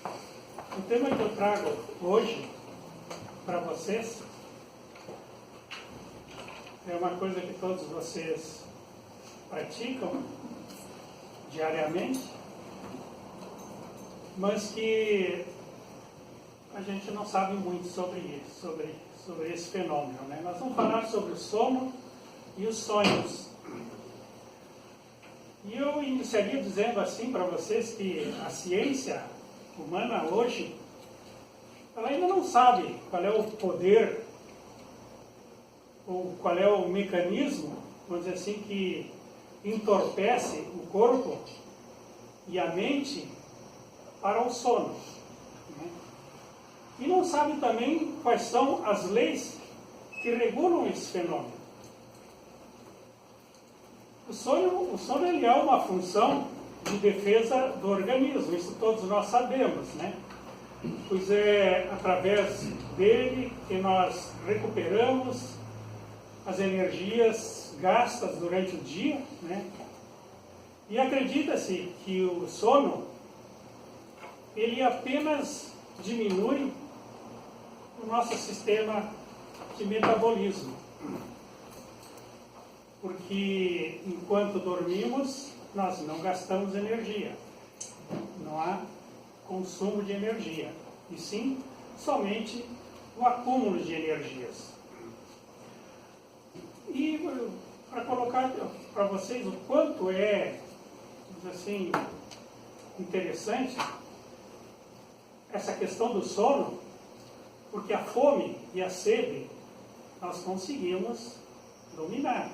O tema que eu trago hoje para vocês é uma coisa que todos vocês praticam diariamente, mas que a gente não sabe muito sobre esse fenômeno, né? Nós vamos falar sobre o sono e os sonhos. E eu iniciaria dizendo assim para vocês que a ciência humana hoje, ela ainda não sabe qual é o poder ou qual é o mecanismo, vamos dizer assim, que entorpece o corpo e a mente para o sono, né? E não sabe também quais são as leis que regulam esse fenômeno. O sono ele é uma função de defesa do organismo, isso todos nós sabemos, né? Pois é através dele que nós recuperamos as energias gastas durante o dia, né? E acredita-se que o sono ele apenas diminui o nosso sistema de metabolismo, porque enquanto dormimos nós não gastamos energia, não há consumo de energia, e sim somente o acúmulo de energias. E para colocar para vocês o quanto é, assim, interessante essa questão do sono, porque a fome e a sede nós conseguimos dominar.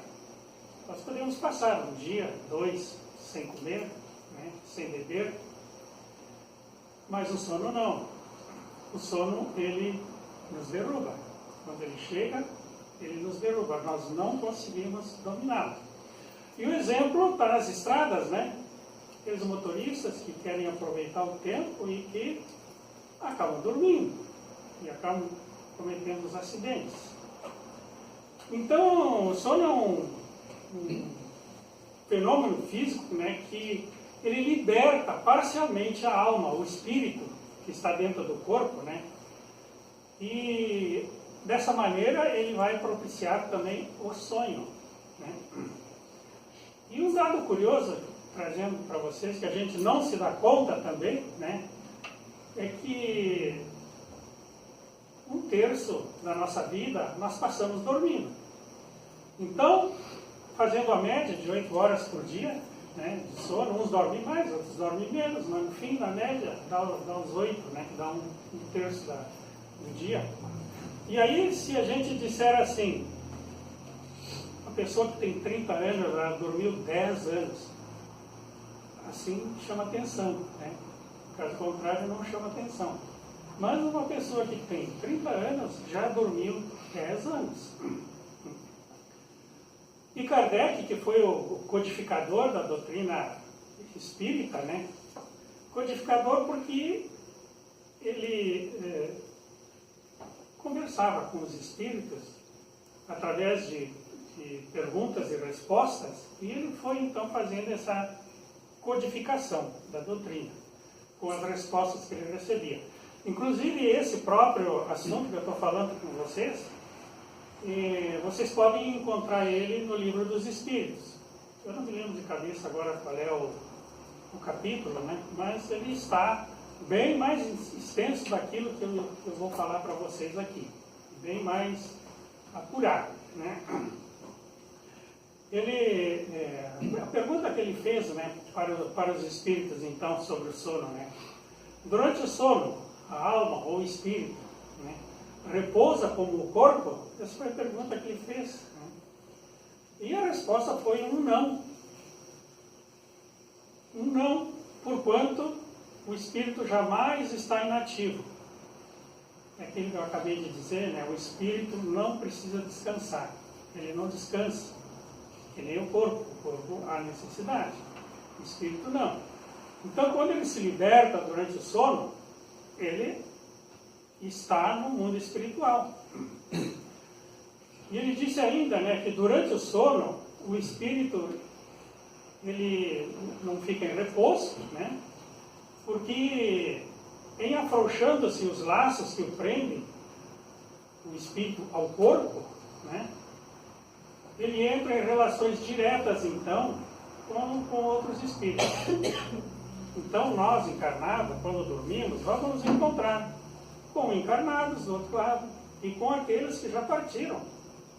Nós podemos passar um dia, 2, sem comer, né, sem beber, mas o sono não. O sono, ele nos derruba. Quando ele chega, ele nos derruba. Nós não conseguimos dominá-lo. E o exemplo está nas estradas, né? Aqueles motoristas que querem aproveitar o tempo e que acabam dormindo e acabam cometendo os acidentes. Então, o sono é um fenômeno físico, né, que ele liberta parcialmente a alma, o espírito que está dentro do corpo, né? E dessa maneira ele vai propiciar também o sonho, né? E um dado curioso, trazendo para vocês, que a gente não se dá conta também, né, é que 1/3 da nossa vida nós passamos dormindo. Então, fazendo a média de 8 horas por dia, né, de sono, uns dormem mais, outros dormem menos, mas no fim, na média, dá os 8, né, que dá 1/3 do dia. E aí, se a gente disser assim, uma pessoa que tem 30 anos, ela dormiu 10 anos, assim chama atenção, né? Caso contrário, não chama atenção. Mas uma pessoa que tem 30 anos já dormiu 10 anos. E Kardec, que foi o codificador da doutrina espírita, né? Codificador porque ele conversava com os espíritos através de perguntas e respostas, e ele foi então fazendo essa codificação da doutrina, com as respostas que ele recebia. Inclusive esse próprio assunto que eu estou falando com vocês, vocês podem encontrar ele no Livro dos Espíritos. Eu não me lembro de cabeça agora qual é o capítulo, né? Mas ele está bem mais extenso daquilo que eu vou falar para vocês aqui, bem mais apurado, né? A pergunta que ele fez, né, para os espíritos então sobre o sono, né? Durante o sono, a alma ou o espírito, né, repousa como o corpo? Essa foi a pergunta que ele fez, né? E a resposta foi um não. Um não, porquanto o espírito jamais está inativo. É aquilo que eu acabei de dizer, né? O espírito não precisa descansar. Ele não descansa, que nem o corpo. O corpo há necessidade, o espírito não. Então, quando ele se liberta durante o sono, ele está no mundo espiritual. E ele disse ainda, né, que durante o sono, o espírito ele não fica em repouso, né, porque afrouxando-se os laços que o prendem, o espírito ao corpo, né? Ele entra em relações diretas, então, com outros espíritos. Então, nós, encarnados, quando dormimos, vamos nos encontrar com encarnados do outro lado e com aqueles que já partiram.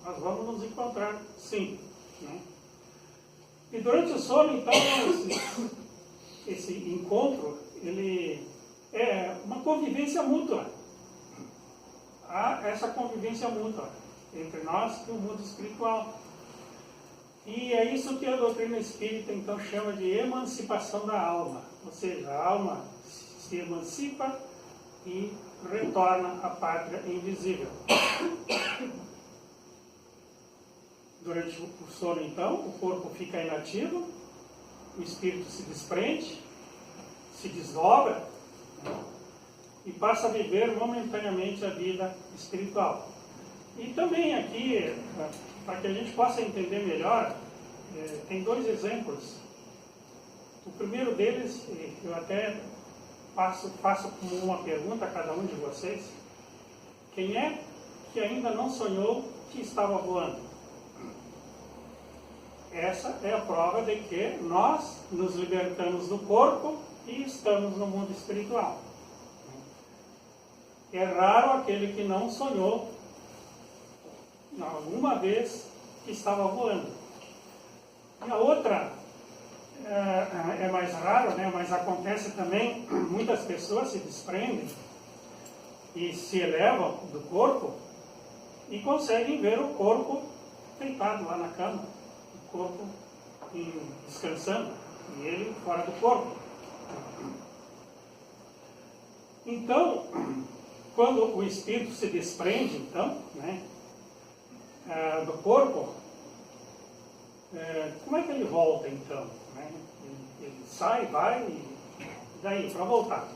Nós vamos nos encontrar, sim, né? E durante o sono, então, esse encontro, ele é uma convivência mútua. Há essa convivência mútua entre nós e o mundo espiritual. E é isso que a doutrina espírita, então, chama de emancipação da alma. Ou seja, a alma se emancipa e retorna à pátria invisível. Durante o sono, então, o corpo fica inativo, o espírito se desprende, se desdobra, né, e passa a viver momentaneamente a vida espiritual. E também aqui, para que a gente possa entender melhor, tem dois exemplos. O primeiro deles, eu até faço como uma pergunta a cada um de vocês: quem é que ainda não sonhou que estava voando? Essa é a prova de que nós nos libertamos do corpo e estamos no mundo espiritual. É raro aquele que não sonhou alguma vez que estava voando. E a outra é mais raro, né? Mas acontece também, muitas pessoas se desprendem e se elevam do corpo e conseguem ver o corpo deitado lá na cama, o corpo descansando, e ele fora do corpo. Então, quando o espírito se desprende, então, né, do corpo, como é que ele volta, então? Né? Ele sai, vai, e daí, para voltar.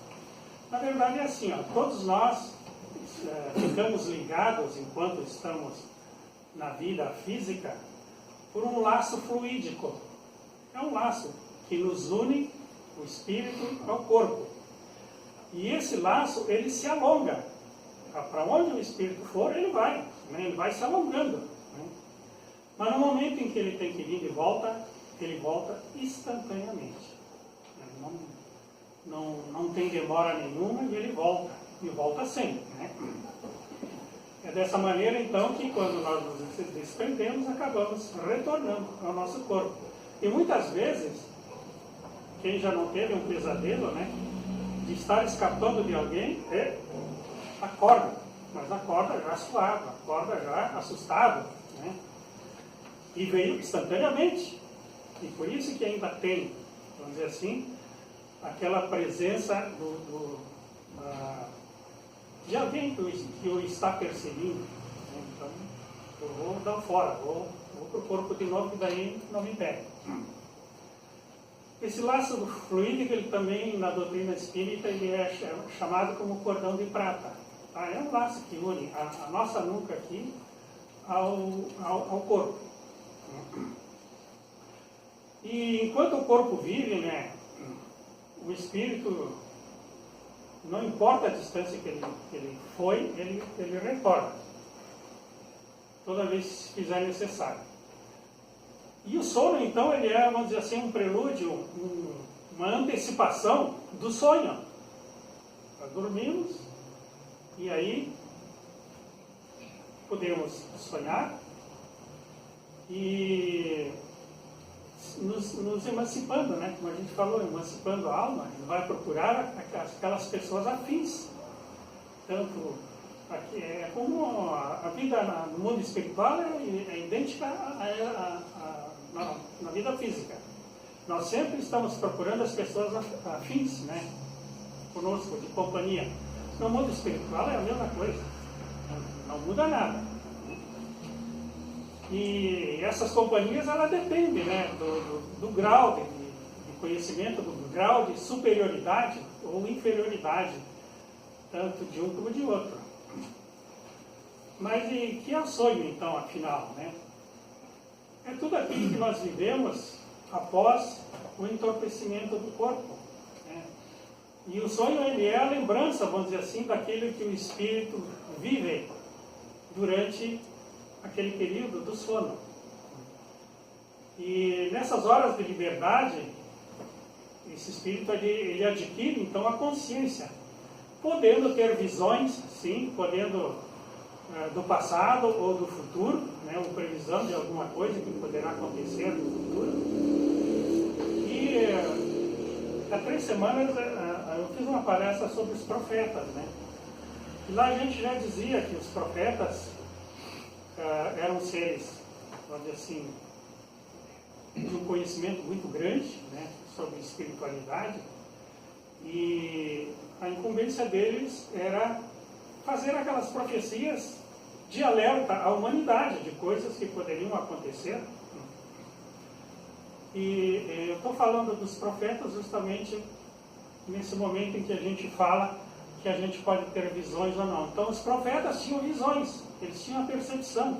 Na verdade é assim, ó, todos nós ficamos ligados, enquanto estamos na vida física, por um laço fluídico. É um laço que nos une, o espírito, ao corpo. E esse laço, ele se alonga. Para onde o espírito for, ele vai. Né? Ele vai se alongando. Né? Mas no momento em que ele tem que vir de volta, ele volta instantaneamente. Não tem demora nenhuma e ele volta. E volta sempre. Né? É dessa maneira, então, que quando nós nos desprendemos, acabamos retornando ao nosso corpo. E muitas vezes, quem já não teve um pesadelo, né, de estar escapando de alguém, acorda, mas acorda já suado, acorda já assustado, né? E veio instantaneamente. E por isso que ainda tem, vamos dizer assim, aquela presença de alguém que o está perseguindo. Né? Então, eu vou dar fora, vou para o corpo de novo, que daí não me impede. Esse laço do fluídico, ele também, na doutrina espírita, ele é chamado como cordão de prata. Tá? É um laço que une a nossa nuca aqui ao corpo. E enquanto o corpo vive, né, o espírito, não importa a distância que ele foi, ele retorna. Toda vez que fizer necessário. E o sono, então, ele é, vamos dizer assim, um prelúdio, uma antecipação do sonho. Nós dormimos e aí podemos sonhar e nos emancipando, né? Como a gente falou, emancipando a alma, a gente vai procurar aquelas pessoas afins. Tanto aqui, como a vida no mundo espiritual é idêntica na vida física. Nós sempre estamos procurando as pessoas afins, né, conosco, de companhia. No mundo espiritual é a mesma coisa, não muda nada. E essas companhias, ela dependem, né, do grau de conhecimento, do grau de superioridade ou inferioridade, tanto de um como de outro. Mas e que é o sonho, então, afinal, né? É tudo aquilo que nós vivemos após o entorpecimento do corpo, né? E o sonho, ele é a lembrança, vamos dizer assim, daquilo que o espírito vive durante aquele período do sono. E nessas horas de liberdade, esse espírito ele adquire então a consciência, podendo ter visões, sim, podendo do passado ou do futuro, né, uma previsão de alguma coisa que poderá acontecer no futuro. E há 3 semanas eu fiz uma palestra sobre os profetas, né? E lá a gente já dizia que os profetas eram seres, vamos dizer assim, de um conhecimento muito grande, né, sobre espiritualidade, e a incumbência deles era fazer aquelas profecias de alerta à humanidade de coisas que poderiam acontecer. E eu estou falando dos profetas justamente nesse momento em que a gente fala que a gente pode ter visões ou não. Então os profetas tinham visões, eles tinham a percepção,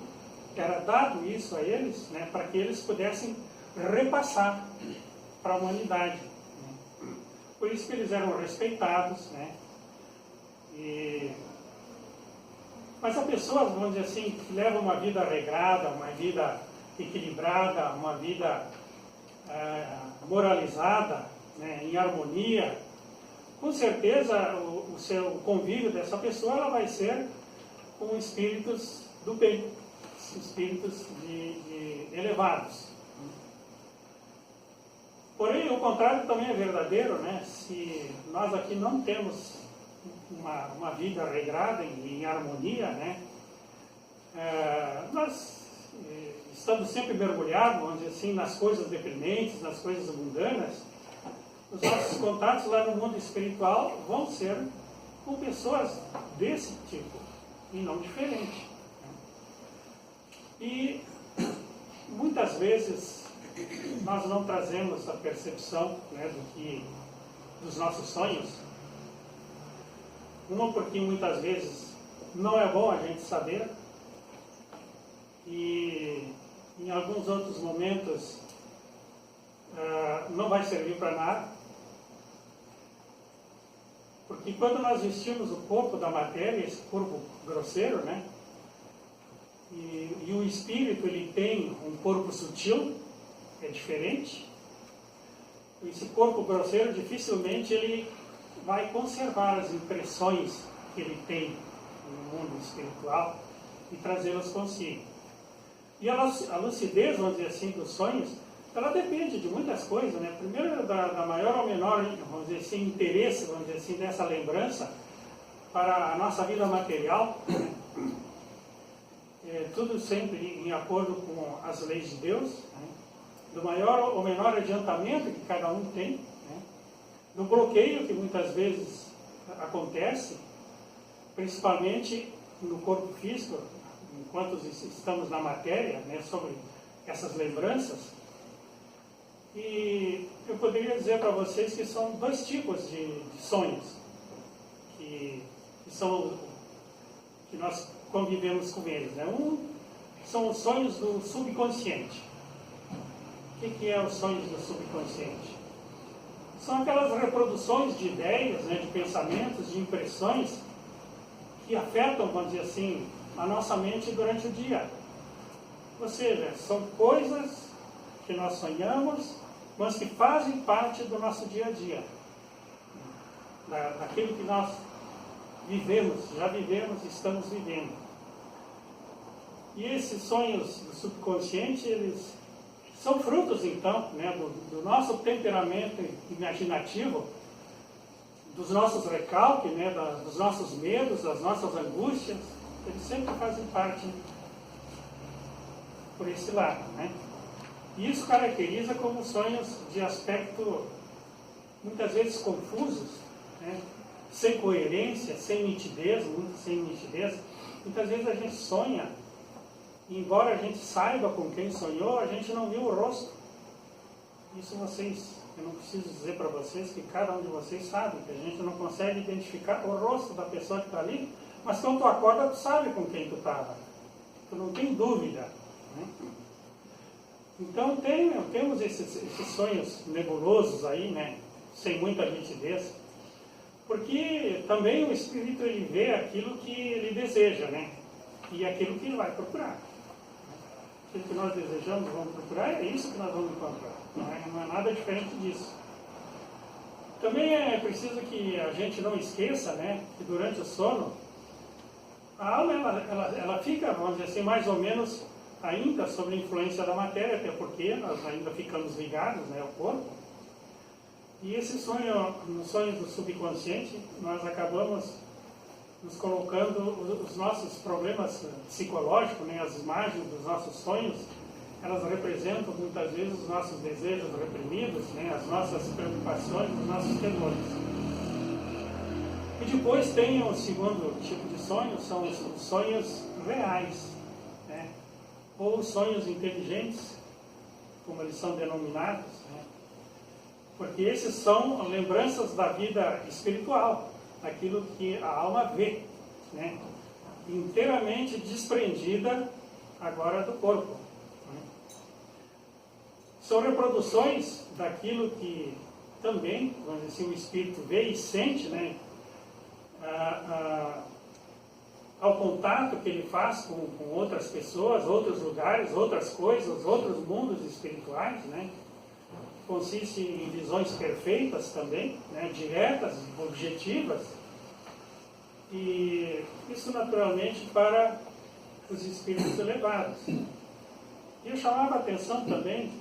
era dado isso a eles, né, para que eles pudessem repassar para a humanidade, né? Por isso que eles eram respeitados, né? Mas a pessoa, vamos dizer assim, que leva uma vida regrada, uma vida equilibrada, uma vida moralizada, né, em harmonia, com certeza o seu convívio dessa pessoa ela vai ser com espíritos do bem, espíritos elevados. Porém, o contrário também é verdadeiro, né? Se nós aqui não temos uma vida regrada em harmonia, né? Nós estamos sempre mergulhados, vamos dizer assim, nas coisas deprimentes, nas coisas mundanas. Os nossos contatos lá no mundo espiritual vão ser com pessoas desse tipo, e não diferente, né? E muitas vezes nós não trazemos a percepção, né, dos nossos sonhos. Uma, porque muitas vezes não é bom a gente saber, e em alguns outros momentos não vai servir para nada, porque quando nós vestimos o corpo da matéria, esse corpo grosseiro, né, e o espírito ele tem um corpo sutil, é diferente. Esse corpo grosseiro dificilmente ele vai conservar as impressões que ele tem no mundo espiritual e trazê-las consigo. E a lucidez, vamos dizer assim, dos sonhos, ela depende de muitas coisas, né? Primeiro, da maior ou menor, vamos dizer assim, interesse, vamos dizer assim, dessa lembrança para a nossa vida material, né? Tudo sempre em acordo com as leis de Deus, né? Do maior ou menor adiantamento que cada um tem, né? Do bloqueio que muitas vezes acontece, principalmente no corpo físico, enquanto estamos na matéria, né, sobre essas lembranças. E eu poderia dizer para vocês que são 2 tipos de sonhos que nós convivemos com eles, né? Um são os sonhos do subconsciente. O que é os sonhos do subconsciente? São aquelas reproduções de ideias, né, de pensamentos, de impressões que afetam, vamos dizer assim, a nossa mente durante o dia. Ou seja, são coisas que nós sonhamos, mas que fazem parte do nosso dia a dia, daquilo que nós vivemos, já vivemos e estamos vivendo. E esses sonhos do subconsciente, eles são frutos, então, né, do nosso temperamento imaginativo, dos nossos recalques, né, dos nossos medos, das nossas angústias. Eles sempre fazem parte por esse lado, né? E isso caracteriza como sonhos de aspecto, muitas vezes confusos, né, sem coerência, sem nitidez, muito sem nitidez. Muitas vezes a gente sonha, e embora a gente saiba com quem sonhou, a gente não viu o rosto. Isso eu não preciso dizer para vocês que cada um de vocês sabe, que a gente não consegue identificar o rosto da pessoa que está ali, mas quando tu acorda, tu sabe com quem tu estava. Tu não tem dúvida, né? Então temos esses sonhos nebulosos aí, né, sem muita nitidez. Porque também o espírito ele vê aquilo que ele deseja, né? E aquilo que ele vai procurar. Aquilo que nós desejamos, vamos procurar, é isso que nós vamos encontrar. Não é nada diferente disso. Também é preciso que a gente não esqueça, né, que durante o sono, a alma ela fica, vamos dizer assim, mais ou menos ainda sob a influência da matéria, até porque nós ainda ficamos ligados, né, ao corpo. E esse sonho, nos sonhos do subconsciente, nós acabamos nos colocando os nossos problemas psicológicos, né, as imagens dos nossos sonhos, elas representam muitas vezes os nossos desejos reprimidos, né, as nossas preocupações, os nossos temores. E depois tem o segundo tipo de sonho, são os sonhos reais, né, ou os sonhos inteligentes, como eles são denominados, né, porque esses são lembranças da vida espiritual, aquilo que a alma vê, né, inteiramente desprendida agora do corpo. São reproduções daquilo que também, vamos dizer assim, o espírito vê e sente, né, ao contato que ele faz com outras pessoas, outros lugares, outras coisas, outros mundos espirituais, né. Consiste em visões perfeitas também, né, diretas, objetivas, e isso naturalmente para os espíritos elevados. E eu chamava a atenção também,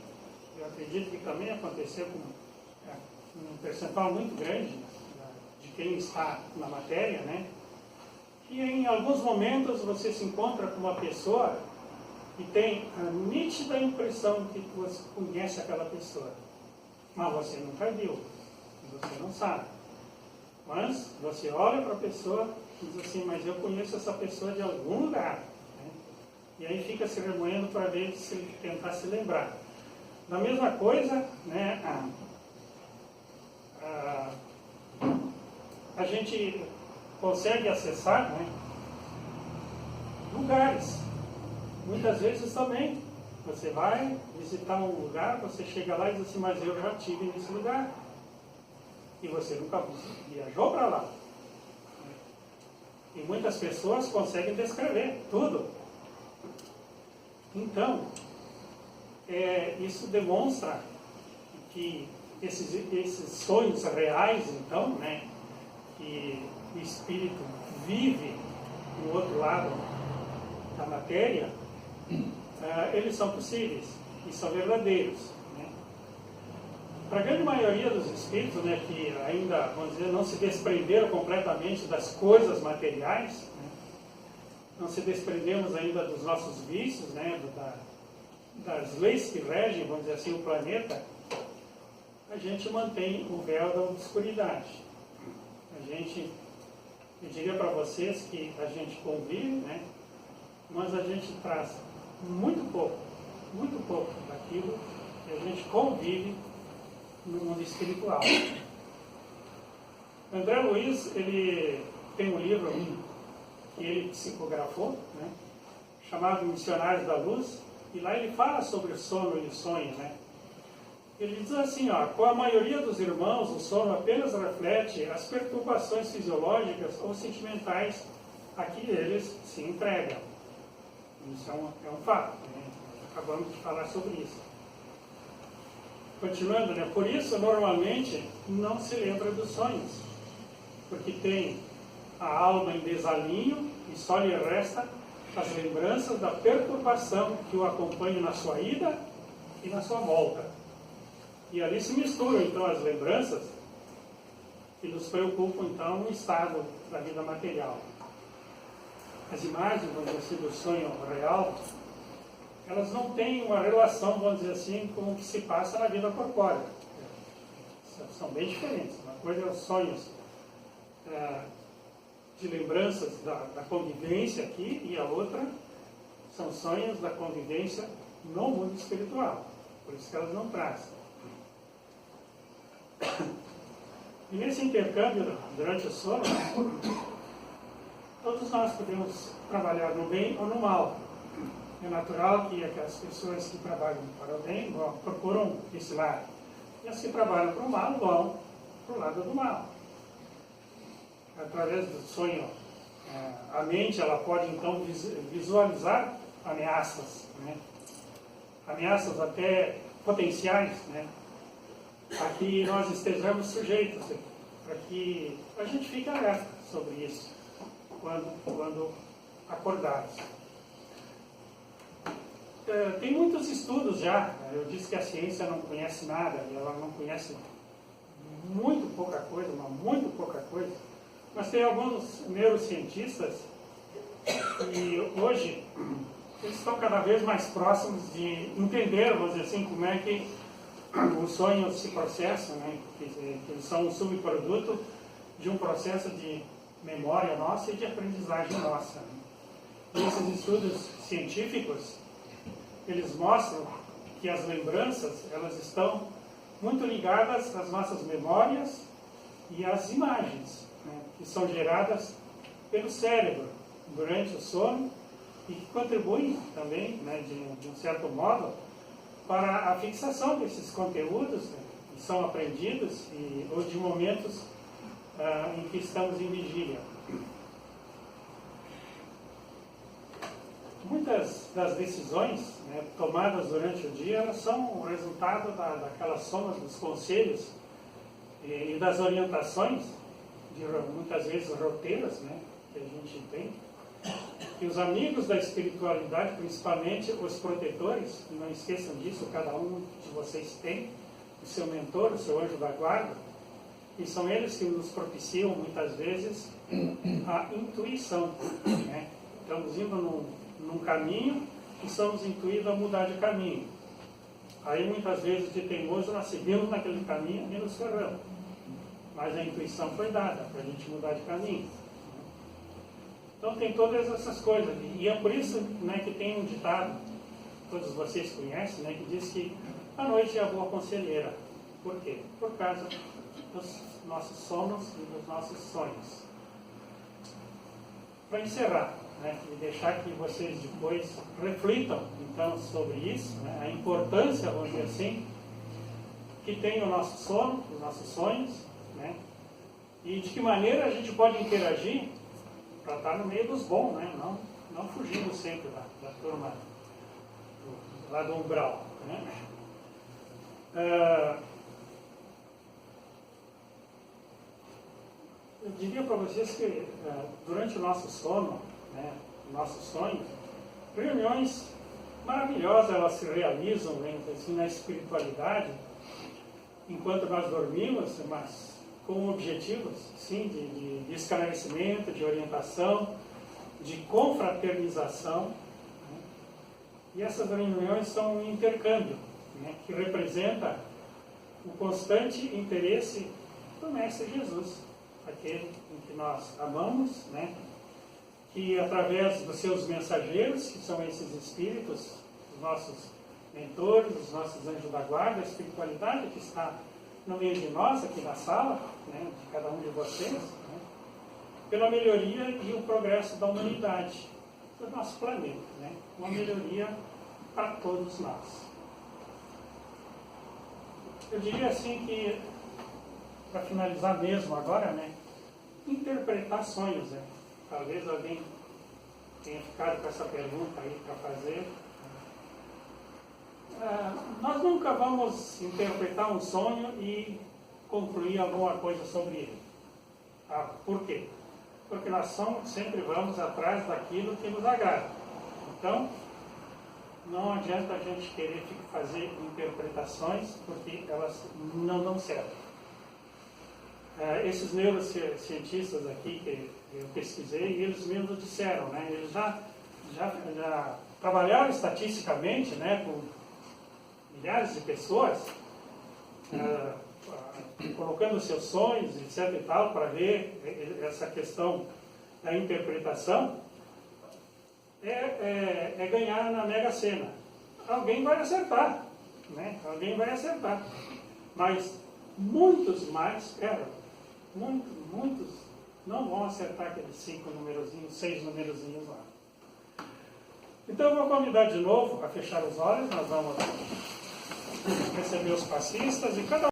eu acredito que também aconteceu com um percentual muito grande de quem está na matéria, né, que em alguns momentos você se encontra com uma pessoa e tem a nítida impressão que você conhece aquela pessoa. Mas você nunca viu, você não sabe. Mas você olha para a pessoa e diz assim, mas eu conheço essa pessoa de algum lugar. Né? E aí fica se remoendo para ver se tentar se lembrar. Da mesma coisa, né, a gente consegue acessar, né, lugares. Muitas vezes também. Você vai visitar um lugar, você chega lá e diz assim, mas eu já estive nesse lugar. E você nunca viajou para lá. E muitas pessoas conseguem descrever tudo. Então, isso demonstra que esses sonhos reais, então, né, que o espírito vive no outro lado da matéria, eles são possíveis e são verdadeiros. Né? Para a grande maioria dos espíritos, né, que ainda, vamos dizer, não se desprenderam completamente das coisas materiais, né, não se desprendemos ainda dos nossos vícios, né, das leis que regem, vamos dizer assim, o planeta, a gente mantém o véu da obscuridade. Eu diria para vocês que a gente convive, né, mas a gente traz muito pouco daquilo que a gente convive no mundo espiritual. André Luiz, ele tem um livro que ele psicografou, né, chamado Missionários da Luz, e lá ele fala sobre o sono e o sonho, né. Ele diz assim, com a maioria dos irmãos, o sono apenas reflete as perturbações fisiológicas ou sentimentais a que eles se entregam. Isso é um fato, né? Acabamos de falar sobre isso. Continuando, né? Por isso, normalmente, não se lembra dos sonhos, porque tem a alma em desalinho e só lhe resta as lembranças da perturbação que o acompanha na sua ida e na sua volta. E ali se misturam, então, as lembranças que nos preocupam, então, no estado da vida material. As imagens, vamos dizer assim, do sonho real, elas não têm uma relação, vamos dizer assim, com o que se passa na vida corpórea. São bem diferentes. Uma coisa é os sonhos de lembranças da convivência aqui, e a outra são sonhos da convivência no mundo espiritual. Por isso que elas não trazem. E nesse intercâmbio, durante o sono, todos nós podemos trabalhar no bem ou no mal. É natural que aquelas pessoas que trabalham para o bem procuram esse lado. E as que trabalham para o mal vão para o lado do mal. através do sonho, a mente ela pode então visualizar ameaças, né? Ameaças até potenciais, né? A que nós estejamos sujeitos, para que a gente fique alerta sobre isso quando acordados. Tem muitos estudos já. Eu disse que a ciência não conhece nada, e ela não conhece muito pouca coisa, mas muito pouca coisa. Mas tem alguns neurocientistas que hoje eles estão cada vez mais próximos de entender, vamos dizer assim, como é que os sonhos se processam, né? Que eles são um subproduto de um processo de memória nossa e de aprendizagem nossa. Né? E esses estudos científicos, eles mostram que as lembranças, elas estão muito ligadas às nossas memórias e às imagens, né? Que são geradas pelo cérebro durante o sono e que contribuem também, né, de um certo modo, para a fixação desses conteúdos, né, que são aprendidos ou de momentos em que estamos em vigília. Muitas das decisões, né, tomadas durante o dia, elas são o resultado daquela soma dos conselhos e das orientações, muitas vezes roteiras, né, que a gente tem. E os amigos da espiritualidade, principalmente os protetores, não esqueçam disso, cada um de vocês tem o seu mentor, o seu anjo da guarda, e são eles que nos propiciam muitas vezes a intuição, né? Estamos indo num caminho e somos intuídos a mudar de caminho. Aí muitas vezes de teimoso nós seguimos naquele caminho e nos ferramos. Mas a intuição foi dada para a gente mudar de caminho. Então tem todas essas coisas. E é por isso, né, que tem um ditado, todos vocês conhecem, né, que diz que a noite é a boa conselheira. Por quê? Por causa dos nossos sonos e dos nossos sonhos. Para encerrar, né, e deixar que vocês depois reflitam então sobre isso, né, a importância, vamos dizer assim, que tem o nosso sono, os nossos sonhos, né, e de que maneira a gente pode interagir para estar no meio dos bons, né, não fugindo sempre da turma lá do umbral, né. Eu diria para vocês que durante o nosso sono, né, nossos sonhos, reuniões maravilhosas elas se realizam, né, assim, na espiritualidade, enquanto nós dormimos, mas com objetivos, sim, de esclarecimento, de orientação, de confraternização. Né, e essas reuniões são um intercâmbio, né, que representa o constante interesse do Mestre Jesus, aquele em que nós amamos, né, que através dos seus mensageiros, que são esses espíritos, os nossos mentores, os nossos anjos da guarda, a espiritualidade que está no meio de nós, aqui na sala, né, de cada um de vocês, né, pela melhoria e o progresso da humanidade, do nosso planeta, né, uma melhoria para todos nós. Eu diria assim que, para finalizar mesmo agora, né, interpretar sonhos, né? Talvez alguém tenha ficado com essa pergunta aí para fazer. Nós nunca vamos interpretar um sonho e concluir alguma coisa sobre ele. Por quê? Porque nós sempre vamos atrás daquilo que nos agrada. Então, não adianta a gente querer fazer interpretações, porque elas não dão certo. Esses neurocientistas aqui que eu pesquisei, eles mesmos disseram, né, eles já trabalharam estatisticamente, né, com milhares de pessoas, colocando seus sonhos, etc. e tal, para ver essa questão da interpretação, é ganhar na Mega Sena. Alguém vai acertar, né? Alguém vai acertar, mas muitos mais, muitos não vão acertar aqueles 5 numerozinhos, 6 numerozinhos lá. Então eu vou convidar de novo a fechar os olhos, nós vamos receber os passistas e cada